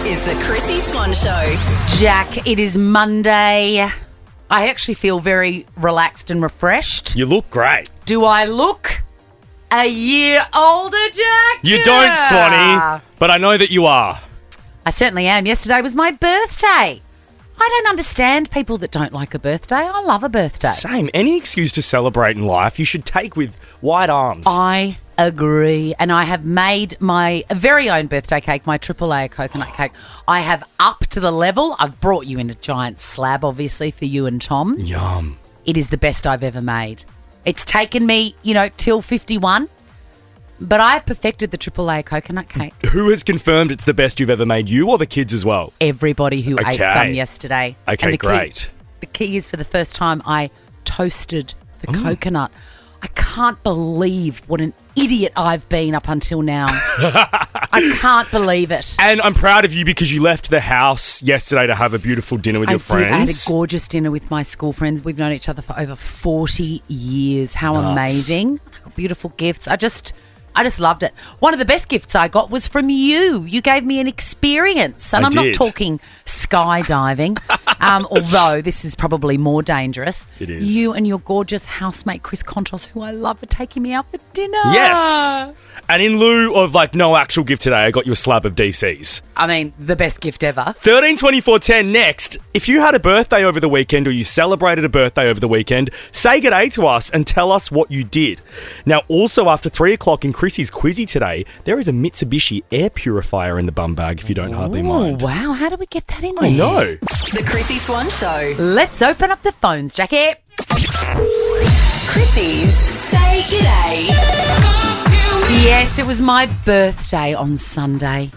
is the Chrissy Swan Show. Jack, it is Monday. I actually feel very relaxed and refreshed. You look great. Do I look a year older, Jack? You don't, Swanee, but I know that you are. I certainly am. Yesterday was my birthday. I don't understand people that don't like a birthday. I love a birthday. Same. Any excuse to celebrate in life, you should take with wide arms. I agree. And I have made my very own birthday cake, my triple layer coconut cake. I have upped the level. I've brought you in a giant slab, obviously, for you and Tom. Yum. It is the best I've ever made. It's taken me, till 51, but I've perfected the triple layer coconut cake. Who has confirmed it's the best you've ever made, you or the kids as well? Everybody who ate some yesterday. Okay, and great. The key is for the first time I toasted the coconut. I can't believe what an idiot I've been up until now. I can't believe it. And I'm proud of you because you left the house yesterday to have a beautiful dinner with your friends. I had a gorgeous dinner with my school friends. We've known each other for over 40 years. How amazing. I got beautiful gifts. I just loved it. One of the best gifts I got was from you. You gave me an experience. And I'm not talking skydiving, although this is probably more dangerous. It is. You and your gorgeous housemate, Chris Contros, who I love, are taking me out for dinner. Yes. And in lieu of no actual gift today, I got you a slab of DCs. I mean, the best gift ever. 13 24 10 next. If you had a birthday over the weekend or you celebrated a birthday over the weekend, say g'day to us and tell us what you did. Now, also after 3 o'clock in Chrissy's Quizzy today, there is a Mitsubishi air purifier in the bum bag, if you don't hardly mind. Oh, wow. How do we get that in there? I know. The Chrissy Swan Show. Let's open up the phones, Jackie. Chrissy's Say G'day. Yes, it was my birthday on Sunday.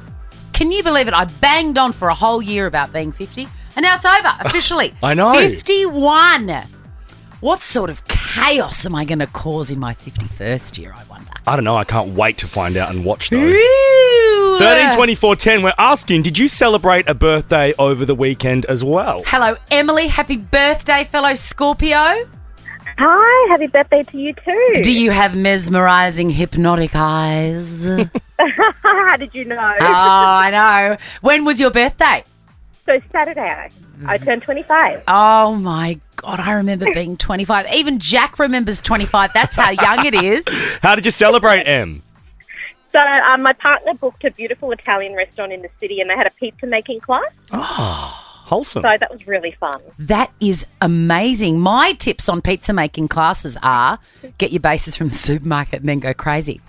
Can you believe it? I banged on for a whole year about being 50, and now it's over, officially. I know. 51. What sort of chaos am I going to cause in my 51st year, I wonder? I don't know. I can't wait to find out and watch, though. Ooh. 13 24 10, we're asking, did you celebrate a birthday over the weekend as well? Hello, Emily. Happy birthday, fellow Scorpio. Hi, happy birthday to you too. Do you have mesmerising, hypnotic eyes? How did you know? Oh, I know. When was your birthday? So Saturday, I turned 25. Oh, my God. I remember being 25. Even Jack remembers 25. That's how young it is. How did you celebrate, Em? So my partner booked a beautiful Italian restaurant in the city and they had a pizza making class. Oh, wholesome. So that was really fun. That is amazing. My tips on pizza making classes are get your bases from the supermarket and then go crazy.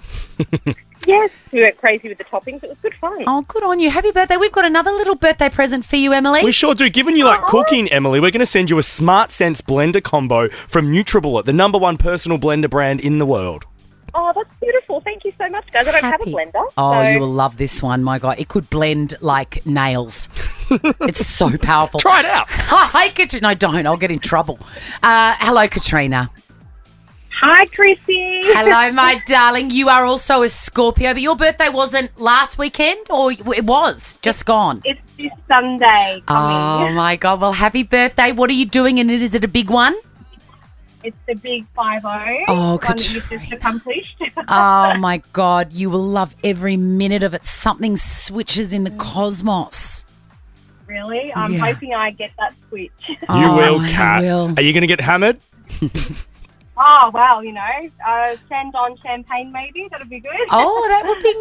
Yes, we went crazy with the toppings. It was good fun. Oh, good on you. Happy birthday. We've got another little birthday present for you, Emily. We sure do. Given you like cooking, Emily, we're going to send you a Smart Sense blender combo from NutriBullet, the #1 personal blender brand in the world. Oh, that's beautiful. Thank you so much, guys. I don't have a blender. Oh, so. you will love this one. My God, it could blend like nails. It's so powerful. Try it out. Hi, Katrina. No, don't. I'll get in trouble. Hello, Katrina. Hi, Chrissy. Hello, my darling. You are also a Scorpio, but your birthday wasn't last weekend, or it was just gone? It's this Sunday Oh, coming. my God. Well, happy birthday. What are you doing, and is it a big one? It's the big 50. Oh, one that you've just accomplished. Oh, my God. You will love every minute of it. Something switches in the cosmos. Really? I'm hoping I get that switch. You will, Kat. You will. Are you going to get hammered? Oh, well, send on champagne maybe. That'll be good. Oh, that would be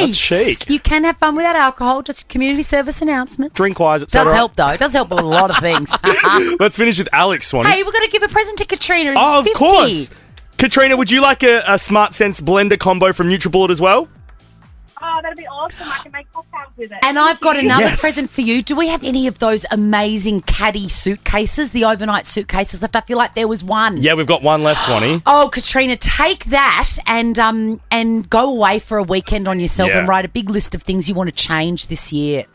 nice. That's chic. You can have fun without alcohol. Just a community service announcement. Drink-wise, Does etc. help, though. It does help with a lot of things. Let's finish with Alex, Swanee. Hey, we're going to give a present to Katrina. It's Oh, of 50. course. Katrina, would you like a Smart Sense blender combo from NutriBullet as well? Oh, that'd be awesome. I can make cocktails with it. And I've got another Yes. present for you. Do we have any of those amazing caddy suitcases, the overnight suitcases left? I feel like there was one. Yeah, we've got one left, Swanee. Oh, Katrina, take that and go away for a weekend on yourself Yeah. and write a big list of things you want to change this year.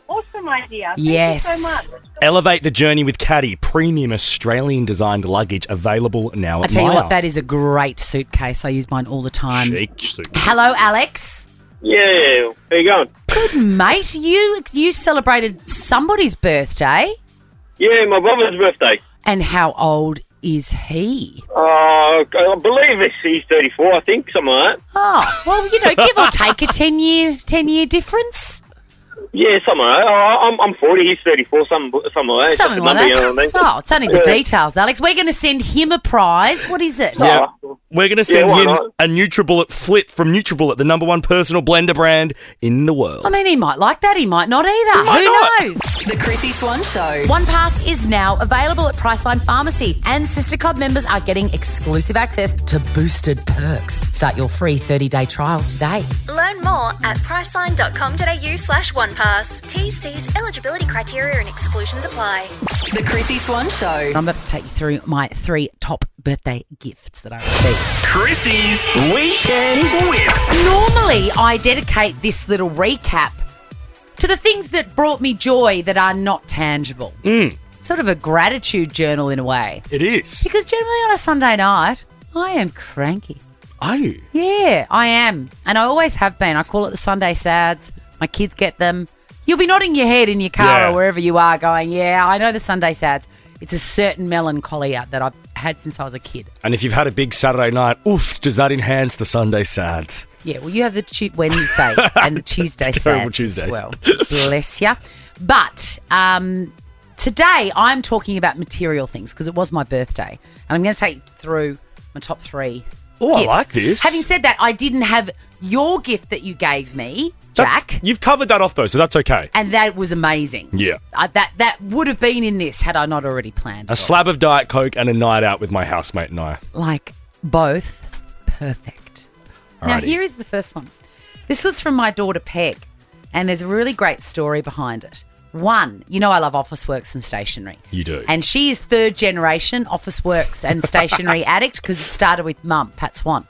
Awesome idea. Yes. Thank you so much. Elevate the journey with Caddy. Premium Australian-designed luggage available now I at tell you Myer. what, that is a great suitcase. I use mine all the time. Chic suitcase. Hello, Alex. Yeah, how you going? Good, mate. You celebrated somebody's birthday. Yeah, my brother's birthday. And how old is he? I believe he's 34, I think, something like that. Oh, well, give or take a 10-year difference. Yeah, something like that. I'm 40, he's 34, something like that. Something like Number, that. you know what I mean? Oh, it's only the details, Alex. We're going to send him a prize. What is it? Yeah. We're going to send why him not? a NutriBullet Flip from NutriBullet, the number one personal blender brand in the world. I mean, he might like that. He might not either. might Who not. knows? The Chrissy Swan Show. One Pass is now available at Priceline Pharmacy, and Sister Club members are getting exclusive access to boosted perks. Start your free 30-day trial today. Learn more at priceline.com.au/onepass. TC's eligibility criteria and exclusions apply. The Chrissy Swan Show. I'm about to take you through my 3 top birthday gifts that I received. Chrissy's Weekend Whip. Normally, I dedicate this little recap to the things that brought me joy that are not tangible. Sort of a gratitude journal in a way. It is. Because generally on a Sunday night, I am cranky. Are you? Yeah, I am. And I always have been. I call it the Sunday Sads. My kids get them. You'll be nodding your head in your car Yeah. or wherever you are going, yeah, I know the Sunday Sads. It's a certain melancholy that I've had since I was a kid. And if you've had a big Saturday night, oof, does that enhance the Sunday sads? Yeah, well, you have the Wednesday and the Tuesday Terrible Sads Tuesdays. as well. Bless you. But today I'm talking about material things because it was my birthday. And I'm going to take you through my top 3 Oh, I gifts. like this. Having said that, I didn't have your gift that you gave me, Jack. You've covered that off, though, so that's okay. And that was amazing. Yeah. That would have been in this had I not already planned. A slab of Diet Coke and a night out with my housemate and I. Like, both perfect. Now, Alrighty. here is the first one. This was from my daughter, Peg, and there's a really great story behind it. One, you know I love Officeworks and stationery. You do. And she is 3rd generation Officeworks and stationery addict because it started with Mum, Pat Swan.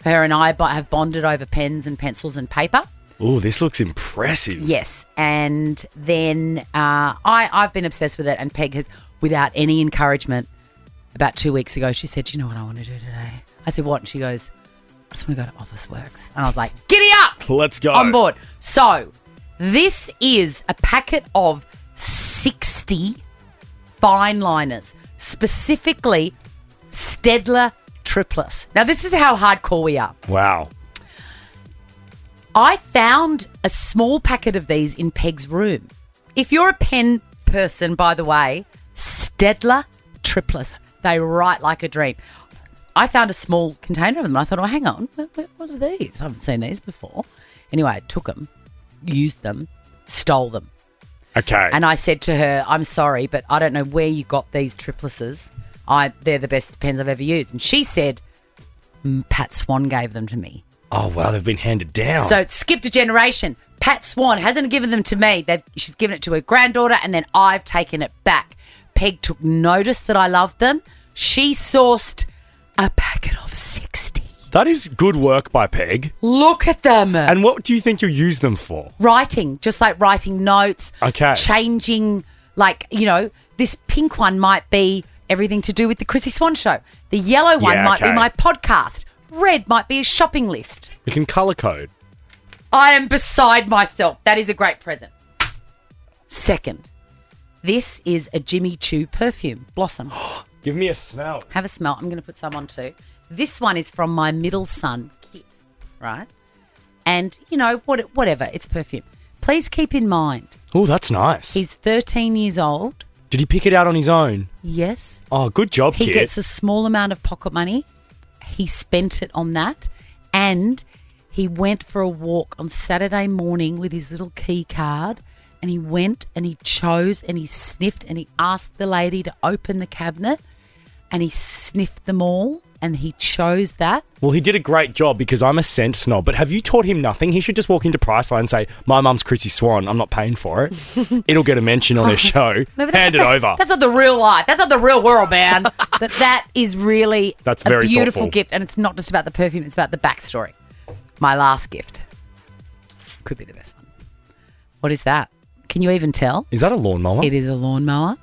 Her and I have bonded over pens and pencils and paper. Oh, this looks impressive. Yes, and then I've been obsessed with it, and Peg has, without any encouragement, about 2 weeks ago, she said, "Do you know what I want to do today?" I said, "What?" And she goes, "I just want to go to Officeworks." And I was like, "Giddy up!" Let's go. On board. So, this is a packet of 60 fine liners, specifically Stedler Triplus. Now, this is how hardcore we are. Wow. I found a small packet of these in Peg's room. If you're a pen person, by the way, Stedler Triplus. They write like a dream. I found a small container of them. And I thought, oh, hang on. What are these? I haven't seen these before. Anyway, I took them, used them, stole them. Okay. And I said to her, I'm sorry, but I don't know where you got these Triplices. They're the best pens I've ever used. And she said, Pat Swan gave them to me. Oh, wow, they've been handed down. So it skipped a generation. Pat Swan hasn't given them to me. She's given it to her granddaughter, and then I've taken it back. Peg took notice that I loved them. She sourced a packet of 60. that is good work by Peg. Look at them. And what do you think you'll use them for? Writing, just like writing notes. Okay. Changing, like, this pink one might be everything to do with the Chrissy Swan Show. The yellow one Yeah, might be okay. my podcast. Red might be a shopping list. You can colour code. I am beside myself. That is a great present. Second, this is a Jimmy Choo perfume, Blossom. Give me a smell. Have a smell. I'm going to put some on too. This one is from my middle son, Kit, right? And, whatever, it's perfume. Please keep in mind, Oh, that's nice. he's 13 years old. Did he pick it out on his own? Yes. Oh, good job, He kid. gets a small amount of pocket money. He spent it on that. And he went for a walk on Saturday morning with his little key card. And he went and he chose and he sniffed and he asked the lady to open the cabinet. And he sniffed them all. And he chose that. Well, he did a great job because I'm a scent snob. But have you taught him nothing? He should just walk into Priceline and say, my mum's Chrissy Swan. I'm not paying for it. It'll get a mention on her show. No, but Hand it over. That's not the real life. That's not the real world, man. that is really That's a very beautiful thoughtful. gift. And it's not just about the perfume. It's about the backstory. My last gift. Could be the best one. What is that? Can you even tell? Is that a lawnmower? It is a lawnmower.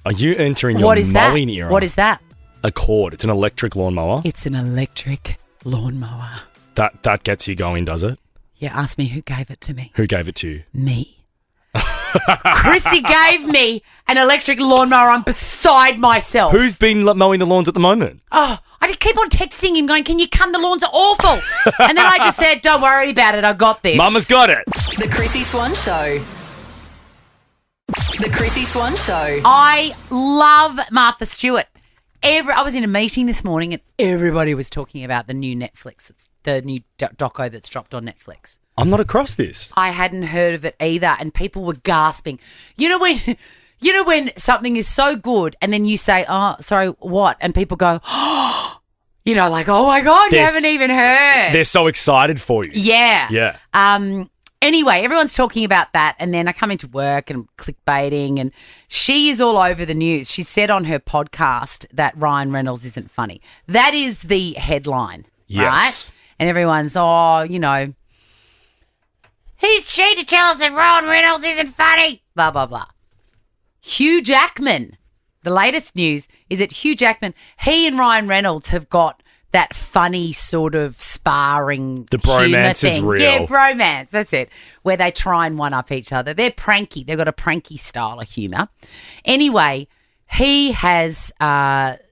Are you entering your What is that? mowing era? What is that? A cord. It's an electric lawnmower. It's an electric lawnmower. That gets you going, does it? Yeah, ask me who gave it to me. Who gave it to you? Me. Chrissy gave me an electric lawnmower. I'm beside myself. Who's been mowing the lawns at the moment? Oh, I just keep on texting him going, can you come? The lawns are awful. And then I just said, don't worry about it. I got this. Mama's got it. The Chrissy Swan Show. The Chrissy Swan Show. I love Martha Stewart. I was in a meeting this morning and everybody was talking about the new Netflix. It's the new doco that's dropped on Netflix. I'm not across this. I hadn't heard of it either, and people were gasping. You know when something is so good and then you say, oh, sorry, what? And people go, oh, like, oh my God, you haven't even heard. They're so excited for you. Yeah. Yeah. Anyway, everyone's talking about that, and then I come into work and I'm clickbaiting, and she is all over the news. She said on her podcast that Ryan Reynolds isn't funny. That is the headline, right? And everyone's, who's she to tell us that Ryan Reynolds isn't funny? Blah, blah, blah. Hugh Jackman. The latest news is that Hugh Jackman, he and Ryan Reynolds have got that funny sort of sparring The bromance humour is thing. real. Yeah, bromance, that's it, where they try and one-up each other. They're pranky. They've got a pranky style of humour. Anyway, he has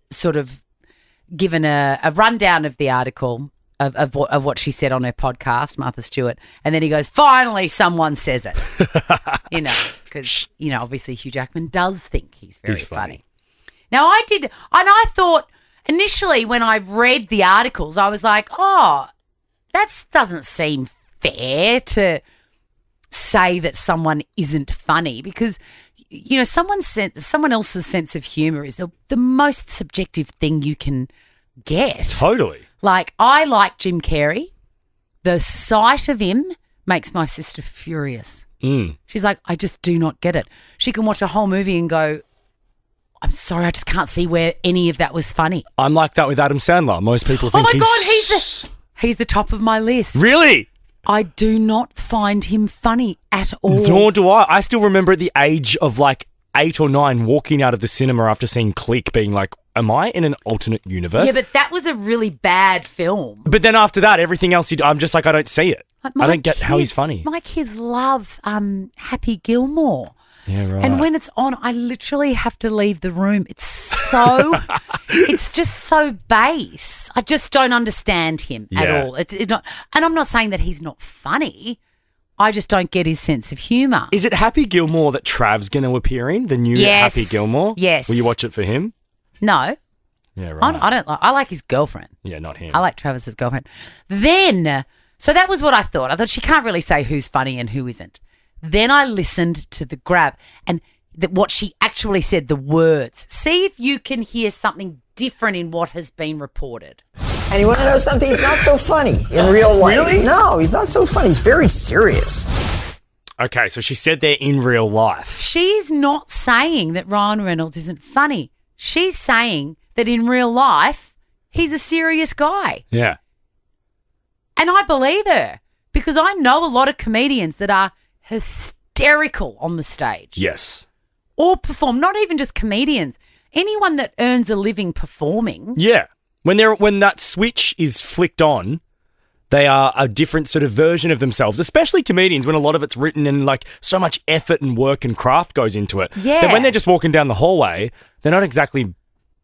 sort of given a rundown of the article of what she said on her podcast, Martha Stewart, and then he goes, finally someone says it. Because, obviously Hugh Jackman does think he's very funny. Now, I thought initially when I read the articles, I was like, oh, that doesn't seem fair to say that someone isn't funny because, someone else's sense of humour is the most subjective thing you can get. Totally. Like, I like Jim Carrey. The sight of him makes my sister furious. She's like, I just do not get it. She can watch a whole movie and go, I'm sorry, I just can't see where any of that was funny. I'm like that with Adam Sandler. Most people think he's the top of my list. Really? I do not find him funny at all. Nor do I. I still remember at the age of like 8 or 9 walking out of the cinema after seeing Click being like, am I in an alternate universe? Yeah, but that was a really bad film. But then after that, everything else, I'm just like, I don't see it. I don't get how he's funny. My kids love Happy Gilmore. Yeah, right. And when it's on, I literally have to leave the room. It's so, it's just so base. I just don't understand him at all. It's not, and I'm not saying that he's not funny. I just don't get his sense of humour. Is it Happy Gilmore that Trav's going to appear in? The new Happy Gilmore? Yes. Will you watch it for him? No. Yeah, right. I like his girlfriend. Yeah, not him. I like Travis's girlfriend. Then, so that was what I thought. I thought she can't really say who's funny and who isn't. Then I listened to the grab and what she actually said, the words. See if you can hear something different in what has been reported. And you want to know something? He's not so funny in real life. Really? No, he's not so funny. He's very serious. Okay, so she said they're in real life. She's not saying that Ryan Reynolds isn't funny. She's saying that in real life, he's a serious guy. Yeah. And I believe her because I know a lot of comedians that are hysterical on the stage. Yes. Or perform, not even just comedians, anyone that earns a living performing. Yeah. When that switch is flicked on, they are a different sort of version of themselves, especially comedians when a lot of it's written and like so much effort and work and craft goes into it. Yeah. That when they're just walking down the hallway, they're not exactly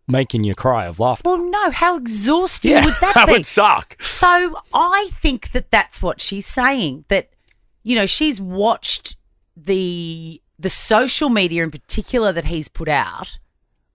making you cry of laughter. Well, no, how exhausting would that that be? would suck. So I think that that's what she's saying, that, she's watched the social media in particular that he's put out,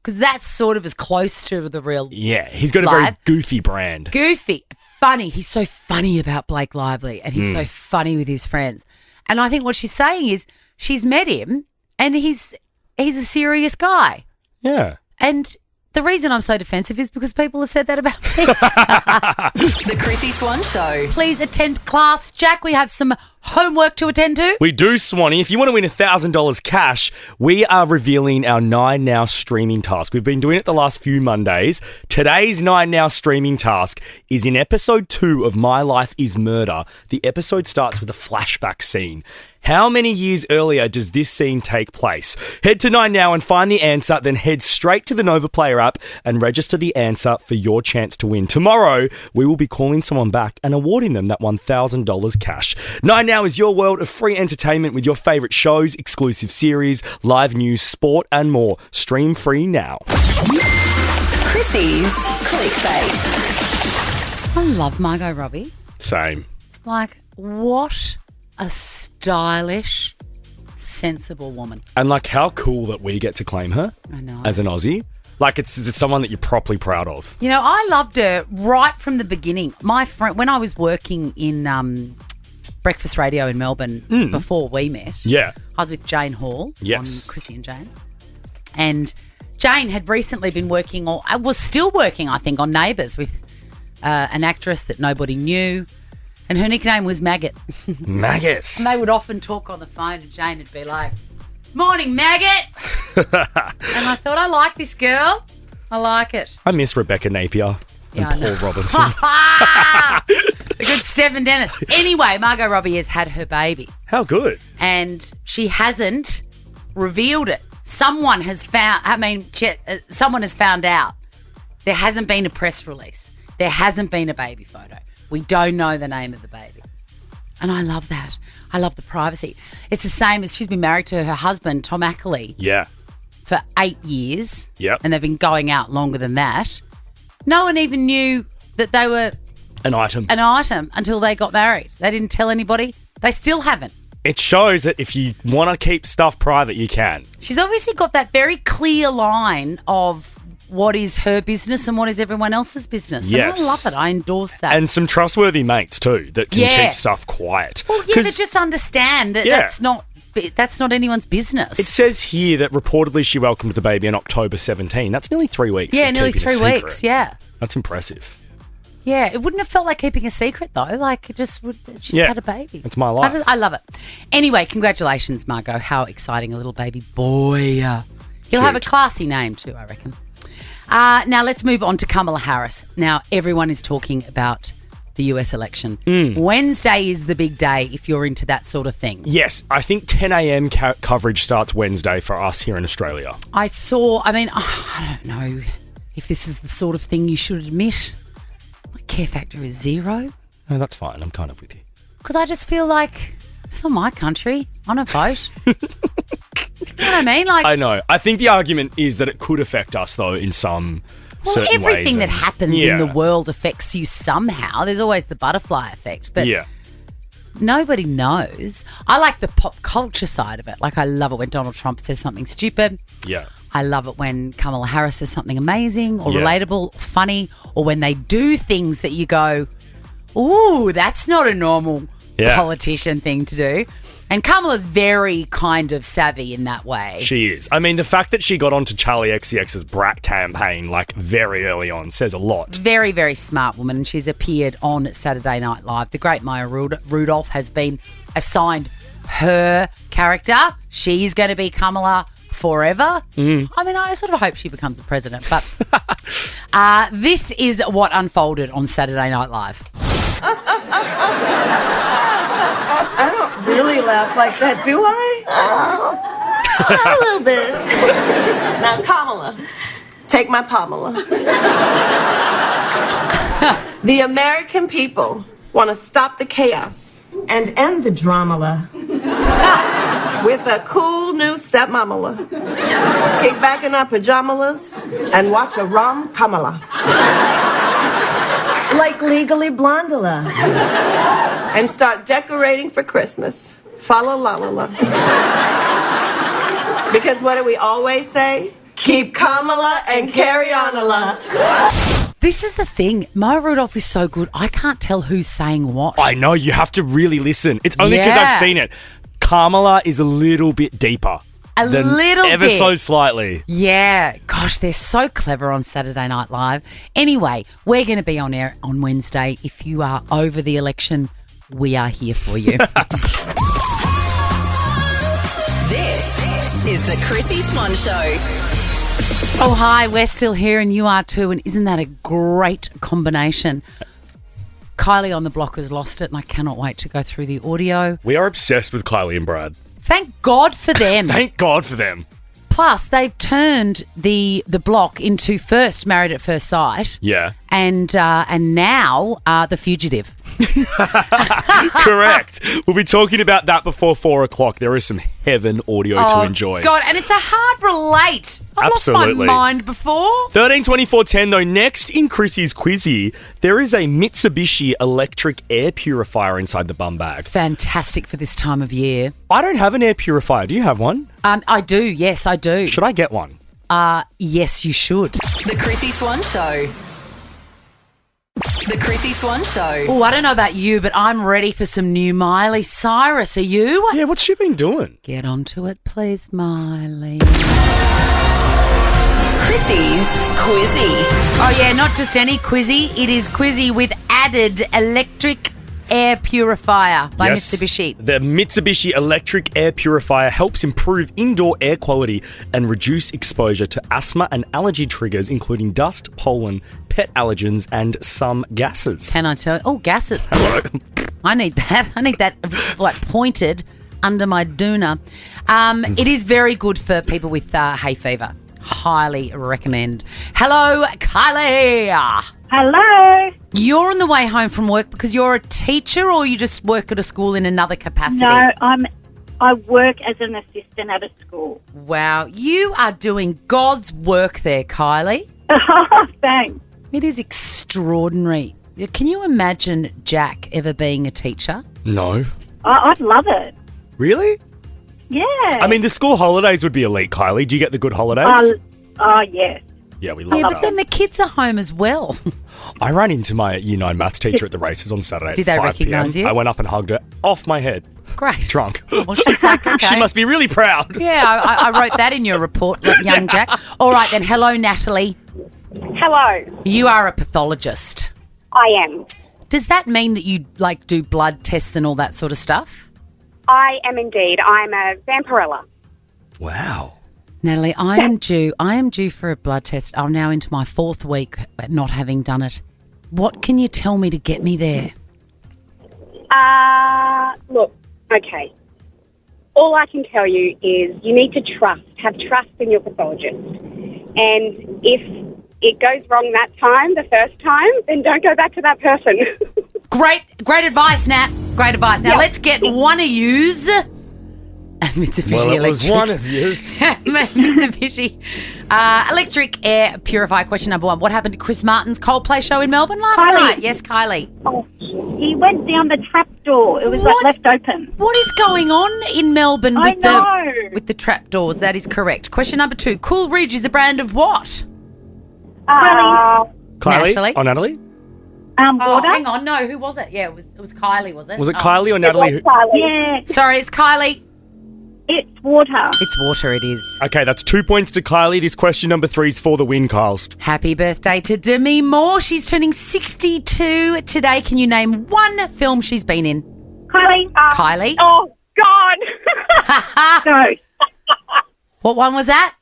because that's sort of as close to the real Yeah, he's got a very goofy brand. Goofy, funny. He's so funny about Blake Lively and he's so funny with his friends. And I think what she's saying is she's met him and he's a serious guy. Yeah. And the reason I'm so defensive is because people have said that about me. The Chrissy Swan Show. Please attend class. Jack, we have some homework to attend to. We do, Swanee. If you want to win $1,000 cash, we are revealing our 9 Now streaming task. We've been doing it the last few Mondays. Today's 9 Now streaming task is in episode 2 of My Life is Murder. The episode starts with a flashback scene. How many years earlier does this scene take place? Head to 9 Now and find the answer, then head straight to the Nova Player app and register the answer for your chance to win. Tomorrow, we will be calling someone back and awarding them that $1,000 cash. 9 Now Now is your world of free entertainment with your favourite shows, exclusive series, live news, sport and more. Stream free now. Chrissy's Clickbait. I love Margot Robbie. Same. Like, what a stylish, sensible woman. And like how cool that we get to claim her I know. as an Aussie. Like it's someone that you're properly proud of. You know, I loved her right from the beginning. My friend, when I was working in breakfast radio in Melbourne before we met, Yeah. I was with Jane Hall Yes. on Chrissy and Jane. And Jane had recently been working, or was still working, I think, on Neighbours with an actress that nobody knew. And her nickname was Maggot. Maggots. And they would often talk on the phone and Jane would be like, "Morning, Maggot." And I thought, I like this girl. I like it. I miss Rebecca Napier Yeah, I and know. Paul Robinson. The good Stephen Dennis. Anyway, Margot Robbie has had her baby How good. and she hasn't revealed it. Someone has found out. There hasn't been a press release. There hasn't been a baby photo. We don't know the name of the baby. And I love that. I love the privacy. It's the same as she's been married to her husband, Tom Ackley, Yeah. for 8 years. Yep. And they've been going out longer than that. No one even knew that they were An item. an item until they got married. They didn't tell anybody. They still haven't. It shows that if you want to keep stuff private, you can. She's obviously got that very clear line of what is her business and what is everyone else's business. Yes. And I love it. I endorse that. And some trustworthy mates too that can Yeah. keep stuff quiet. well, yeah, 'Cause but just understand that Yeah. that's not anyone's business. it says here that reportedly she welcomed the baby on October 17. That's nearly 3 weeks. yeah, of nearly keeping a 3 secret. weeks. Yeah. That's impressive. Yeah, it wouldn't have felt like keeping a secret though. Like it just would. She's Yeah, had a baby. it's my life. I love it. Anyway, congratulations, Margot. How exciting, a little baby boy. He'll have a Cute. classy name too, I reckon. Now let's move on to Kamala Harris. Now everyone is talking about the US election. Wednesday is the big day if you're into that sort of thing. Yes, I think 10 a.m. coverage starts Wednesday for us here in Australia. I don't know if this is the sort of thing you should admit. My care factor is 0. No, that's fine. I'm kind of with you. Because I just feel like it's not my country. I don't vote. You know what I mean? Like, I know. I think the argument is that it could affect us, though, in some certain ways. everything that and- happens Yeah. in the world affects you somehow. There's always the butterfly effect. But Yeah. nobody knows. I like the pop culture side of it. Like, I love it when Donald Trump says something stupid. Yeah. I love it when Kamala Harris says something amazing or Yeah. relatable, or funny, or when they do things that you go, ooh, that's not a normal Yeah. politician thing to do. And Kamala's very kind of savvy in that way. She is. I mean, the fact that she got onto Charlie XCX's Brat campaign, like, very early on says a lot. Very, very smart woman, and she's appeared on Saturday Night Live. The great Maya Rudolph has been assigned her character. She's going to be Kamala forever. I mean, I sort of hope she becomes the president, but this is what unfolded on Saturday Night Live. I don't really laugh like that, do I? A little bit. Now, Kamala, take my Pamela. The American people want to stop the chaos and end the drama with a cool new stepmamala. Kick back in our pajamas and watch a rom Kamala. Like Legally Blondula. And start decorating for Christmas. Fa la la la la. Because what do we always say? Keep Kamala and carry on a la. This is the thing. Maya Rudolph is so good. I can't tell who's saying what. I know, you have to really listen. It's only because Yeah. I've seen it. Kamala is a little bit deeper. A than little ever bit. so slightly. Yeah. Gosh, they're so clever on Saturday Night Live. Anyway, we're going to be on air on Wednesday. If you are over the election, we are here for you. This is the Chrissy Swan Show. Oh, hi. We're still here and you are too. And isn't that a great combination? Kylie on the block has lost it and I cannot wait to go through the audio. We are obsessed with Kylie and Brad. Thank God for them. Thank God for them. Plus, they've turned the block into first Married at First Sight. Yeah. and now The Fugitive. Correct. We'll be talking about that before 4 o'clock. There is some heaven audio to enjoy. God, and it's a hard relate. I've Absolutely. lost my mind before. 13 24 10 though. Next in Chrissy's Quizzy, there is a Mitsubishi electric air purifier inside the bum bag. Fantastic for this time of year. I don't have an air purifier. Do you have one? I do. Yes, I do. Should I get one? Yes, you should. The Chrissy Swan Show. The Chrissy Swan Show. Oh, I don't know about you, but I'm ready for some new Miley Cyrus. Are you? Yeah, what's she been doing? Get onto it, please, Miley. Chrissy's Quizzy. Oh, yeah, not just any Quizzy. It is Quizzy with added electric air purifier by Mitsubishi. The Mitsubishi electric air purifier helps improve indoor air quality and reduce exposure to asthma and allergy triggers, including dust, pollen, pet allergens, and some gases. Can I tell you? Oh, gases. Hello. I need that. I need that like pointed under my doona. It is very good for people with hay fever. Highly recommend. Hello, Kylie. Hello. You're on the way home from work because you're a teacher, or you just work at a school in another capacity? No, I work as an assistant at a school. Wow, you are doing God's work there, Kylie. Oh, thanks. It is extraordinary. Can you imagine Jack ever being a teacher? No. I'd love it. Really? Yeah. I mean, the school holidays would be elite, Kylie. Do you get the good holidays? Yes. Yeah, we love Yeah, that. but then the kids are home as well. I ran into my Year 9 maths teacher at the races on Saturday. Did they at 5 recognise PM. you? I went up and hugged her off my head. Great. Drunk. Well, she's like, okay. She must be really proud. Yeah, I wrote that in your report, young Jack. All right, then. Hello, Natalie. Hello. You are a pathologist. I am. Does that mean that you, like, do blood tests and all that sort of stuff? I am indeed. I'm a vampirella. Wow. Natalie, I am due for a blood test. I'm now into my 4th week at not having done it. What can you tell me to get me there? Look, okay. All I can tell you is you need to have trust in your pathologist. And if it goes wrong that time, the first time, then don't go back to that person. Great advice, Nat. Great advice. Now, let's get one of yous. Mitsubishi Well, it was electric. one of yours. Mitsubishi electric air purifier. Question number 1. What happened to Chris Martin's Coldplay show in Melbourne last night? Yes, Kylie. Oh, he went down the trap door. It was left open. What is going on in Melbourne I with know. with the trapdoors? That is correct. Question number 2. Coolridge is a brand of what? Kylie? Natalie? Oh, Natalie? Oh, Water. hang on. No, who was it? Yeah, it was Kylie, was it? Was it Oh. Kylie or Natalie? Yeah, Sorry, it's Kylie. it's water. It's water, it is. Okay, that's 2 points to Kylie. This question number 3 is for the win, Kyles. Happy birthday to Demi Moore. She's turning 62 today. Can you name one film she's been in? Kylie. Kylie? Oh, God. Ghost. What one was that?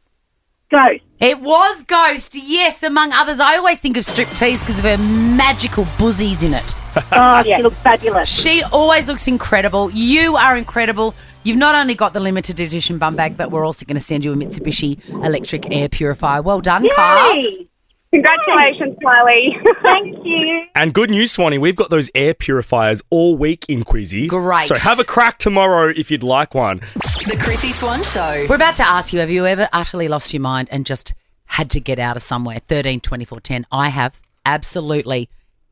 Ghost. It was Ghost, yes, among others. I always think of Striptease because of her magical buzzies in it. Oh, she looks fabulous. She always looks incredible. You are incredible. You've not only got the limited edition bum bag, but we're also going to send you a Mitsubishi electric air purifier. Well done, Kyles. Yay. Congratulations, Kylie. Thank you. And good news, Swanee, we've got those air purifiers all week in Quizzy. Great. So have a crack tomorrow if you'd like one. The Chrissy Swan Show. We're about to ask you, have you ever utterly lost your mind and just had to get out of somewhere? 13 24 10. I have. Absolutely.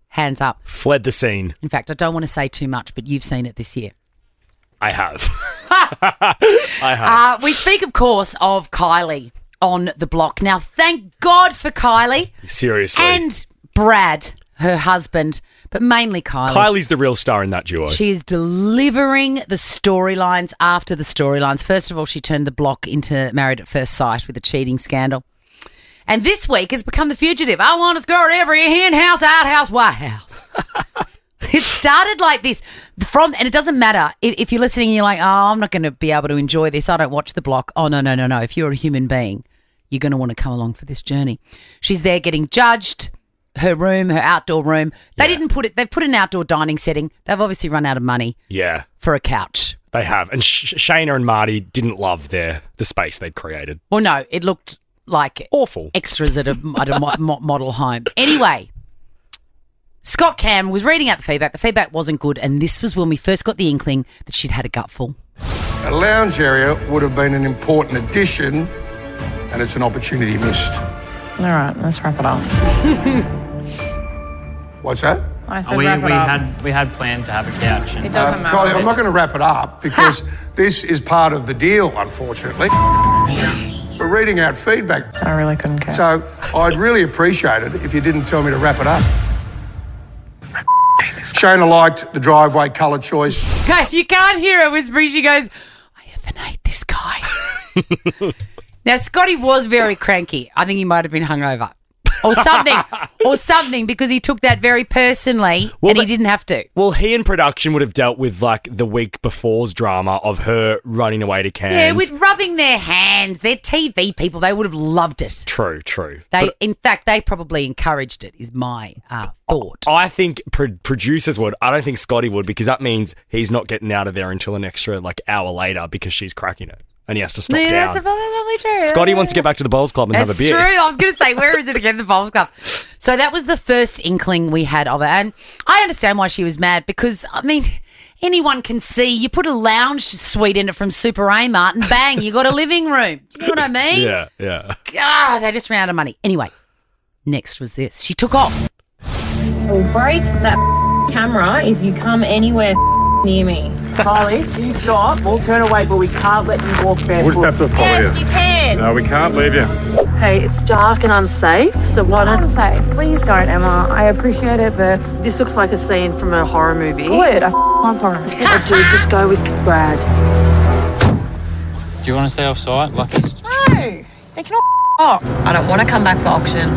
Hands up. Fled the scene. In fact, I don't want to say too much, but you've seen it this year. I have. I have. We speak, of course, of Kylie on the block. Now, thank God for Kylie Seriously. and Brad, her husband, but mainly Kylie. Kylie's the real star in that duo. She is delivering the storylines after the storylines. First of all, she turned the block into Married at First Sight with a cheating scandal. And this week has become The Fugitive. I want to skirt every hen house, outhouse, White House. It started like this and it doesn't matter if you're listening and you're like, oh, I'm not going to be able to enjoy this. I don't watch the block. Oh, no. If you're a human being, you're going to want to come along for this journey. She's there getting judged, her room, her outdoor room. They've put an outdoor dining setting. They've obviously run out of money Yeah, for a couch. they have. And Shayna and Marty didn't love the space they'd created. Well, no, it looked like Awful. extras at a model home. Anyway, Scott Cam was reading out the feedback. The feedback wasn't good, and this was when we first got the inkling that she'd had a gutful. A lounge area would have been an important addition, and it's an opportunity missed. All right, let's wrap it up. What's that? I said wrap it up. We had planned to have a couch. It doesn't matter. Kylie, I'm not going to wrap it up because this is part of the deal, unfortunately. We're reading out feedback. I really couldn't care. So I'd really appreciate it if you didn't tell me to wrap it up. Shayna liked the driveway colour choice. Okay, you can't hear her whispering. She goes, I even hate this guy. Now, Scotty was very cranky. I think he might have been hungover. Or something, because he took that very personally and he didn't have to. Well, he and production would have dealt with, like, the week before's drama of her running away to Cairns. Yeah, with rubbing their hands. They're TV people. They would have loved it. True. In fact, they probably encouraged it, is my thought. I think producers would. I don't think Scotty would, because that means he's not getting out of there until an extra, hour later because she's cracking it. And he has to stop down. That's probably true. Scotty wants to get back to the bowls club and have a beer. That's true. I was going to say, where is it again, the bowls club? So that was the first inkling we had of it. And I understand why she was mad because, anyone can see. You put a lounge suite in it from Super Amart and bang, you got a living room. Do you know what I mean? Yeah. They just ran out of money. Anyway, next was this. She took off. We'll break that camera if you come anywhere near me. Kylie, can you stop? We'll turn away, but we can't let you walk barefoot. We'll just have to follow Yes, you can. No, we can't leave you. Hey, it's dark and unsafe, so why don't... Unsafe? Please don't, Emma. I appreciate it, but this looks like a scene from a horror movie. Good. I love horror movies. Oh, dude, just go with Brad. Do you want to stay off site? No, they can all off. I don't want to come back for auction.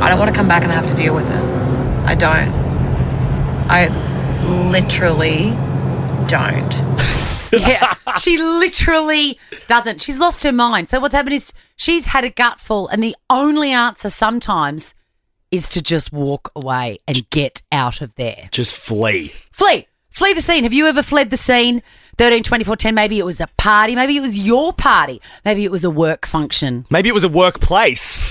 I don't want to come back and have to deal with it. I don't. I literally don't. Yeah, she literally doesn't. She's lost her mind. So what's happened is she's had a gutful, and the only answer sometimes is to just walk away and get out of there. Just flee. Flee the scene. Have you ever fled the scene? 13, 24, 10, maybe it was a party. Maybe it was your party. Maybe it was a work function. Maybe it was a workplace.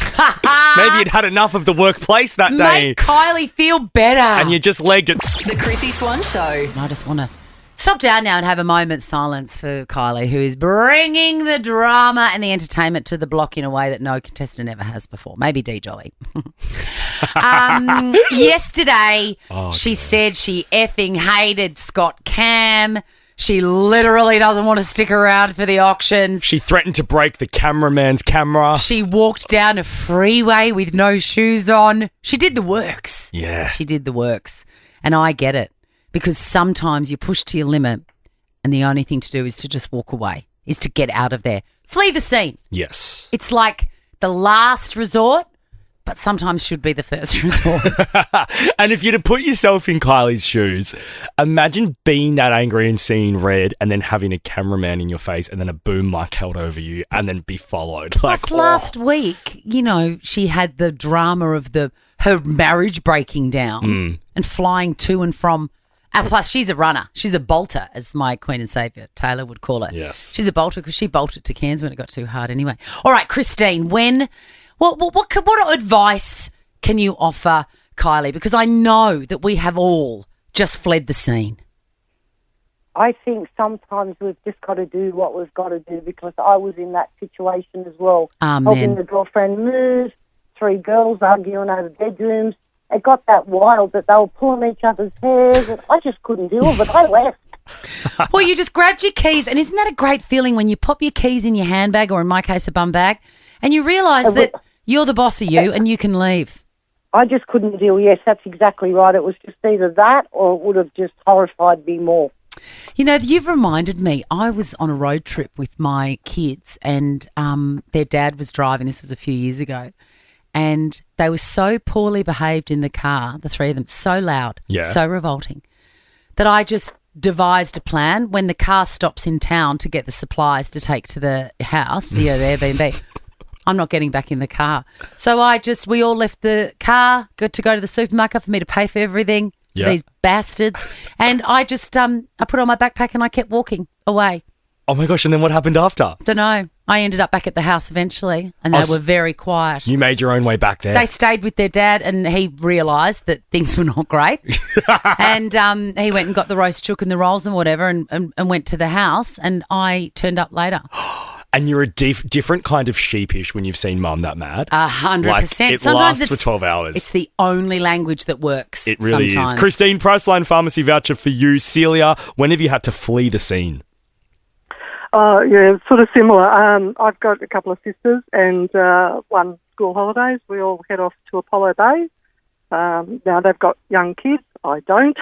Maybe you'd had enough of the workplace that day. Make Kylie feel better. And you just legged it. The Chrissy Swan Show. I just want to stop down now and have a moment's silence for Kylie, who is bringing the drama and the entertainment to the block in a way that no contestant ever has before. Maybe D Jolly. Yesterday, she said she effing hated Scott Cam. She literally doesn't want to stick around for the auctions. She threatened to break the cameraman's camera. She walked down a freeway with no shoes on. She did the works. Yeah. She did the works. And I get it. Because sometimes you're pushed to your limit and the only thing to do is to just walk away, is to get out of there. Flee the scene. Yes. It's like the last resort, but sometimes should be the first resort. And if you'd have put yourself in Kylie's shoes, imagine being that angry and seeing red and then having a cameraman in your face and then a boom mic held over you and then be followed. Plus last week, she had the drama of her marriage breaking down and flying to and from. Plus, she's a runner. She's a bolter, as my Queen and Saviour Taylor would call her. Yes. She's a bolter because she bolted to Cairns when it got too hard anyway. All right, Christine, what advice can you offer Kylie? Because I know that we have all just fled the scene. I think sometimes we've just got to do what we've got to do, because I was in that situation as well. Helping the girlfriend move, 3 girls arguing over bedrooms. It got that wild that they were pulling each other's hairs, and I just couldn't deal with it. I left. Well, you just grabbed your keys, and isn't that a great feeling when you pop your keys in your handbag, or in my case, a bum bag, and you realise that you're the boss of you and you can leave? I just couldn't deal. Yes, that's exactly right. It was just either that or it would have just horrified me more. You've reminded me, I was on a road trip with my kids and their dad was driving. This was a few years ago. And they were so poorly behaved in the car, the 3 of them, so loud, so revolting, that I just devised a plan when the car stops in town to get the supplies to take to the house, the Airbnb. I'm not getting back in the car. So we all left the car, got to go to the supermarket for me to pay for everything, these bastards. And I just, I put on my backpack and I kept walking away. Oh my gosh, and then what happened after? Don't know. I ended up back at the house eventually, and they were very quiet. You made your own way back there. They stayed with their dad, and he realised that things were not great. And he went and got the roast chook and the rolls and whatever and went to the house, and I turned up later. And you're a different kind of sheepish when you've seen Mum that mad. 100%. Like, it Sometimes lasts for 12 hours. It's the only language that works. It really sometimes. is. Christine, Priceline Pharmacy voucher for you. Celia, when have you had to flee the scene? Yeah, sort of similar. I've got a couple of sisters and one school holidays. We all head off to Apollo Bay. Now they've got young kids. I don't.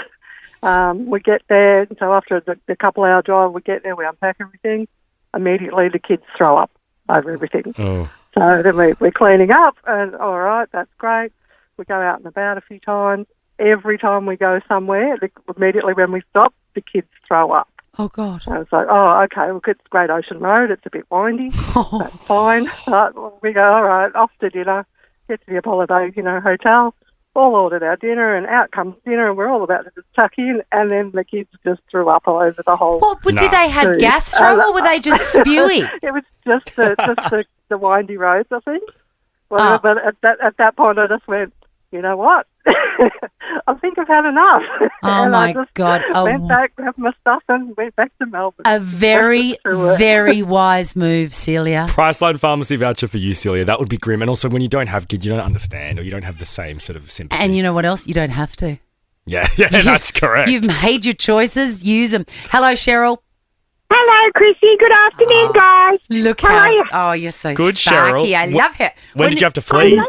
We get there, so after the couple-hour drive, we get there, we unpack everything. Immediately the kids throw up over everything. Oh. So then we're cleaning up, and all right, that's great. We go out and about a few times. Every time we go somewhere, immediately when we stop, the kids throw up. Oh, God. So it's like, oh, okay, look, it's Great Ocean Road. It's a bit windy. That's fine. We go, all right, off to dinner, get to the Apollo Bay, hotel. All ordered our dinner, and out comes dinner, and we're all about to just tuck in, and then the kids just threw up all over the whole. What? Did they have gastro, or were they just spewy? It was just the windy roads, I think. Well, But at that point, I just went, you know what? I think I've had enough. Oh, and my I just God. went back, grabbed my stuff, and went back to Melbourne. A very, very wise move, Celia. Priceline Pharmacy voucher for you, Celia. That would be grim. And also, when you don't have kids, you don't understand, or you don't have the same sort of sympathy. And you know what else? You don't have to. Yeah, that's correct. You've made your choices. Use them. Hello, Cheryl. Hello, Chrissy. Good afternoon, guys. Look how are you? Oh, you're so Good, sparky. Cheryl. I love her. When did you have to flee?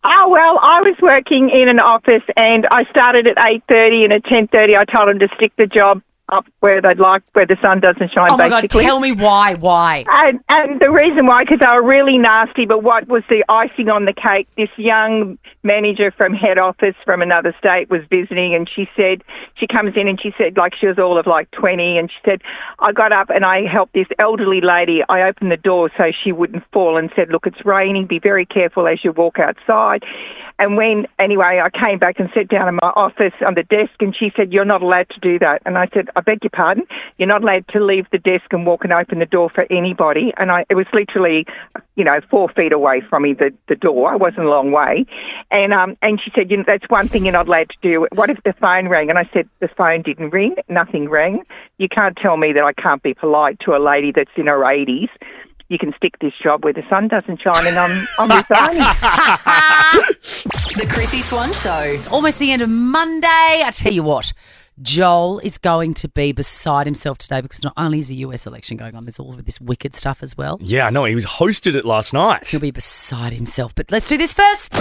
Oh, well, I was working in an office and I started at 8:30 and at 10:30 I told them to stick the job up where they'd like, where the sun doesn't shine, Oh, my basically. God, tell me why. And the reason why, because they were really nasty, but what was the icing on the cake, this young manager from head office from another state was visiting, and she comes in and she said, like, she was all of like 20, and she said, I got up and I helped this elderly lady. I opened the door so she wouldn't fall and said, look, it's raining, be very careful as you walk outside. And anyway, I came back and sat down in my office on the desk, and she said, you're not allowed to do that. And I said, I beg your pardon? You're not allowed to leave the desk and walk and open the door for anybody. And it was literally, 4 feet away from me, the door. It wasn't a long way. And she said, that's one thing you're not allowed to do. What if the phone rang? And I said, the phone didn't ring. Nothing rang. You can't tell me that I can't be polite to a lady that's in her 80s. You can stick this job where the sun doesn't shine, and I'm resigning. The Chrissy Swan Show. It's almost the end of Monday. I tell you what, Joel is going to be beside himself today because not only is the US election going on, there's all of this wicked stuff as well. Yeah, I know. He was hosted it last night. He'll be beside himself. But let's do this first.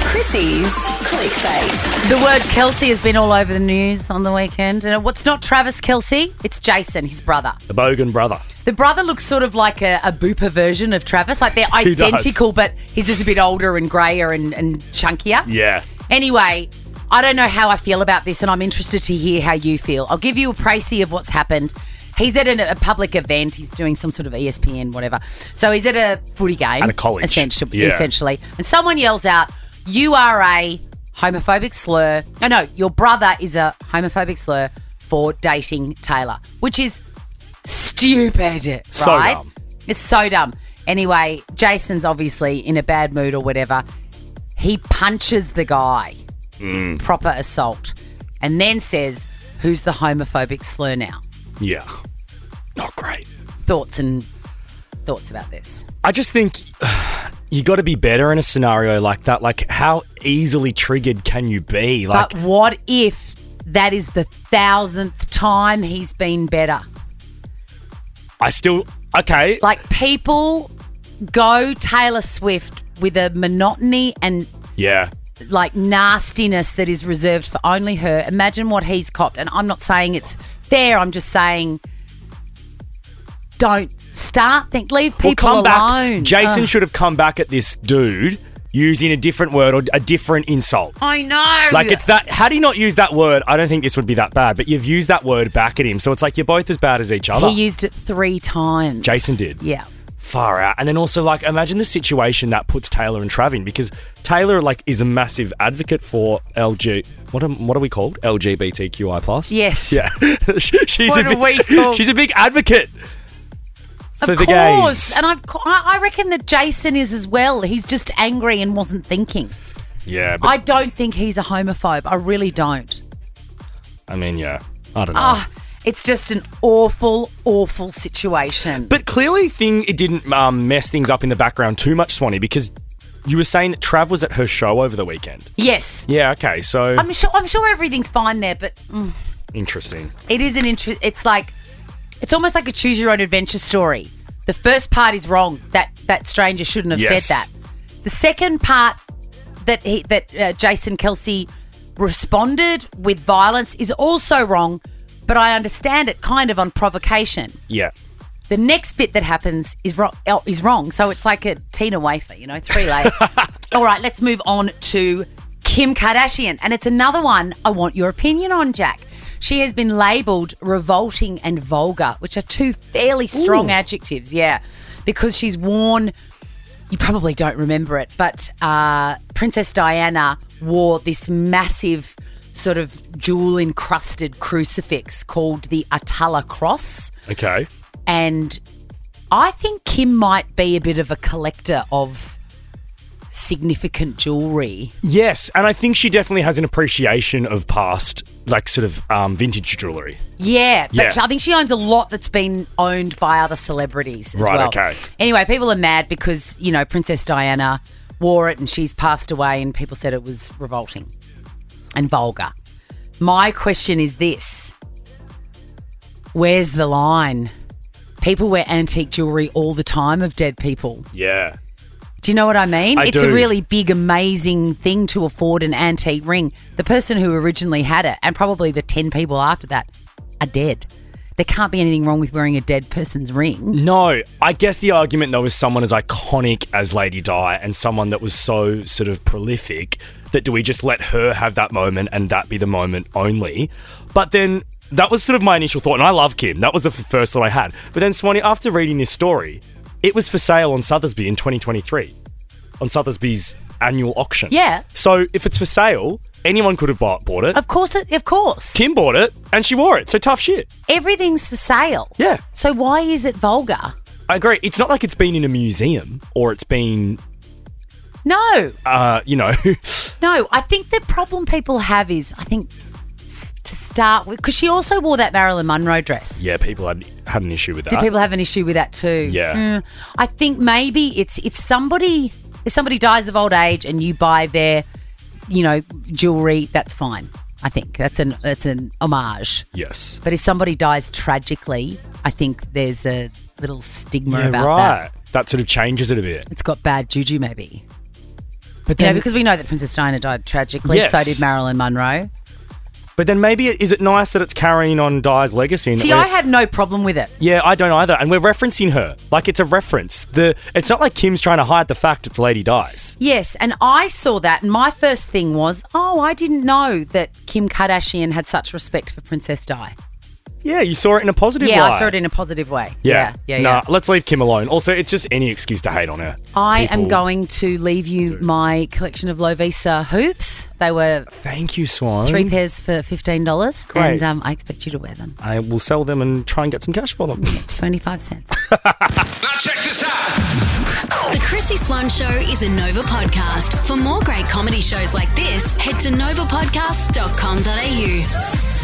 Chrissy's clickbait. The word Kelsey has been all over the news on the weekend. And what's not Travis Kelsey? It's Jason, his brother. The Bogan brother. The brother looks sort of like a booper version of Travis. Like they're He does. identical, but he's just a bit older and greyer and chunkier. Yeah. Anyway, I don't know how I feel about this, and I'm interested to hear how you feel. I'll give you a précis of what's happened. He's at a public event. He's doing some sort of ESPN, whatever. So he's at a footy game. At a college. Essentially. And someone yells out, you are a homophobic slur. No, your brother is a homophobic slur for dating Taylor, which is stupid, right? So dumb. It's so dumb. Anyway, Jason's obviously in a bad mood or whatever. He punches the guy. Proper assault. And then says, who's the homophobic slur now? Yeah. Not great. Thoughts about this? I just think you got to be better in a scenario like that. Like, how easily triggered can you be? Like, but what if that is the 1,000th time he's been better? Okay. Like, people go Taylor Swift with a monotony and like nastiness that is reserved for only her. Imagine what he's copped. And I'm not saying it's fair. I'm just saying don't leave people alone. Jason should have come back at this dude using a different word or a different insult. I know. Like, it's that, had he not used that word, I don't think this would be that bad, but you've used that word back at him. So it's like you're both as bad as each other. He used it 3 times. Jason did. Yeah. Far out. And then also, like, imagine the situation that puts Taylor and Trav in, because Taylor, like, is a massive advocate for what are we called? LGBTQI+. Yes. Yeah. She's a big advocate for the gays. And I reckon that Jason is as well. He's just angry and wasn't thinking. Yeah. But I don't think he's a homophobe. I really don't. I mean, yeah. I don't know. It's just an awful, awful situation. But clearly it didn't mess things up in the background too much, Swanee, because you were saying that Trav was at her show over the weekend. Yes. Yeah, okay, so... I'm sure everything's fine there, but... Interesting. It is it's almost like a choose your own adventure story. The first part is wrong. That stranger shouldn't have said that. The second part that Jason Kelsey responded with violence is also wrong, but I understand it kind of on provocation. Yeah. The next bit that happens is wrong. So it's like a Tina wafer, 3 layers. All right, let's move on to Kim Kardashian. And it's another one I want your opinion on, Jack. She has been labelled revolting and vulgar, which are 2 fairly strong adjectives, because she's worn, you probably don't remember it, but Princess Diana wore this massive sort of jewel-encrusted crucifix called the Atala Cross. Okay. And I think Kim might be a bit of a collector of significant jewellery. Yes, and I think she definitely has an appreciation of past, like, sort of vintage jewellery. Yeah, but I think she owns a lot that's been owned by other celebrities as well. Right, okay. Anyway, people are mad because, Princess Diana wore it and she's passed away and people said it was revolting and vulgar. My question is this. Where's the line? People wear antique jewellery all the time of dead people. Yeah. Do you know what I mean? I It's do. a really big, amazing thing to afford an antique ring. The person who originally had it, and probably the 10 people after that, are dead. There can't be anything wrong with wearing a dead person's ring. No. I guess the argument, though, is someone as iconic as Lady Di and someone that was so sort of prolific that do we just let her have that moment and that be the moment only? But then that was sort of my initial thought, and I love Kim. That was the first thought I had. But then, Swanee, after reading this story, it was for sale on Sotheby's in 2023, on Sotheby's annual auction. Yeah. So if it's for sale, anyone could have bought it. Of course. Kim bought it and she wore it. So tough shit. Everything's for sale. Yeah. So why is it vulgar? I agree. It's not like it's been in a museum or it's been... No. No, I think the problem people have is, to start with, because she also wore that Marilyn Monroe dress. Yeah, people had an issue with that. Do people have an issue with that too? Yeah. I think maybe it's if somebody dies of old age and you buy their, jewelry, that's fine. I think that's an homage. Yes. But if somebody dies tragically, I think there's a little stigma about right. that. That sort of changes it a bit. It's got bad juju, maybe. But then, because we know that Princess Diana died tragically. Yes. So did Marilyn Monroe. But then maybe, is it nice that it's carrying on Di's legacy? See, I have no problem with it. Yeah, I don't either. And we're referencing her. Like, it's a reference. It's not like Kim's trying to hide the fact it's Lady Di's. Yes, and I saw that, and my first thing was, I didn't know that Kim Kardashian had such respect for Princess Di. Yeah, you saw it in a positive way. Yeah, I saw it in a positive way. Yeah. Nah, let's leave Kim alone. Also, it's just any excuse to hate on her. I am going to leave you my collection of Lovisa hoops. They were... Thank you, Swan. 3 pairs for $15. Great. And I expect you to wear them. I will sell them and try and get some cash for them. 25 cents. Now check this out. The Chrissy Swan Show is a Nova podcast. For more great comedy shows like this, head to novapodcast.com.au.